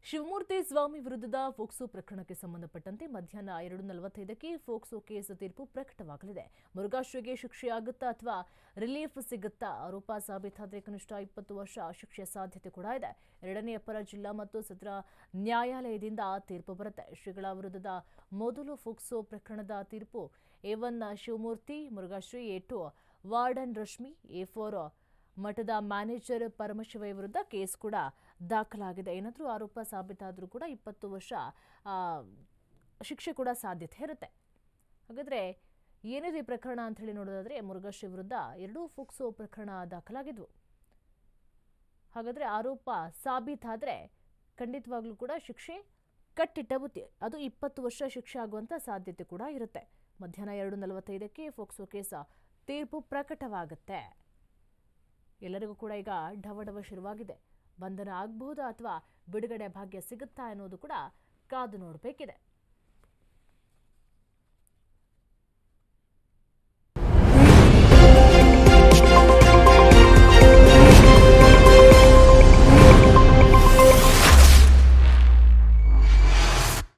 ಶಿವಮೂರ್ತಿ ಸ್ವಾಮಿ ವಿರುದ್ಧದ ಫೋಕ್ಸೋ ಪ್ರಕರಣಕ್ಕೆ ಸಂಬಂಧಪಟ್ಟಂತೆ ಮಧ್ಯಾಹ್ನ 2:45ಕ್ಕೆ ಫೋಕ್ಸೋ ಕೇಸ್ ತೀರ್ಪು ಪ್ರಕಟವಾಗಲಿದೆ. ಮುರುಘಾಶ್ರೀಗೆ ಶಿಕ್ಷೆಯಾಗುತ್ತಾ ಅಥವಾ ರಿಲೀಫ್ ಸಿಗುತ್ತಾ? ಆರೋಪ ಸಾಬೀತಾದರೆ ಕನಿಷ್ಠ 20 ವರ್ಷ ಶಿಕ್ಷೆ ಸಾಧ್ಯತೆ ಕೂಡ ಇದೆ. ಎರಡನೇ ಅಪರ ಜಿಲ್ಲಾ ಮತ್ತು ಸತ್ರ ನ್ಯಾಯಾಲಯದಿಂದ ತೀರ್ಪು ಬರುತ್ತೆ. ಶ್ರೀಗಳ ವಿರುದ್ಧದ ಮೊದಲು ಫೋಕ್ಸೋ ಪ್ರಕರಣದ ತೀರ್ಪು A1 Shivamurthy, Murugha Shri, A2 warden Rashmi, A4 ಮಠದ ಮ್ಯಾನೇಜರ್ ಪರಮಶಿವ ವಿರುದ್ಧ ಕೇಸ್ ಕೂಡ ದಾಖಲಾಗಿದೆ. ಏನಾದರೂ ಆರೋಪ ಸಾಬೀತಾದರೂ ಕೂಡ 20 ವರ್ಷ ಶಿಕ್ಷೆ ಕೂಡ ಸಾಧ್ಯತೆ ಇರುತ್ತೆ. ಹಾಗಾದರೆ ಏನಿದೆ ಪ್ರಕರಣ ಅಂತ ಹೇಳಿ ನೋಡೋದಾದ್ರೆ, ಮುರುಘಾಶ್ರೀ ವಿರುದ್ಧ 2 ಫೋಕ್ಸೋ ಪ್ರಕರಣ ದಾಖಲಾಗಿದ್ವು. ಹಾಗಾದರೆ ಆರೋಪ ಸಾಬೀತಾದರೆ ಖಂಡಿತವಾಗ್ಲೂ ಕೂಡ ಶಿಕ್ಷೆ ಕಟ್ಟಿಟ್ಟ ಬುತ್ತಿ, ಅದು 20 ವರ್ಷ ಶಿಕ್ಷೆ ಆಗುವಂಥ ಸಾಧ್ಯತೆ ಕೂಡ ಇರುತ್ತೆ. ಮಧ್ಯಾಹ್ನ 2:45ಕ್ಕೆ ಫೋಕ್ಸೋ ಕೇಸ್ ತೀರ್ಪು ಪ್ರಕಟವಾಗುತ್ತೆ. ಎಲ್ಲರಿಗೂ ಕೂಡ ಈಗ ಢವಢವ ಶುರುವಾಗಿದೆ. ಬಂಧನ ಆಗಬಹುದಾ ಅಥವಾ ಬಿಡುಗಡೆ ಭಾಗ್ಯ ಸಿಗುತ್ತಾ ಅನ್ನೋದು ಕೂಡ ಕಾದು ನೋಡಬೇಕಿದೆ.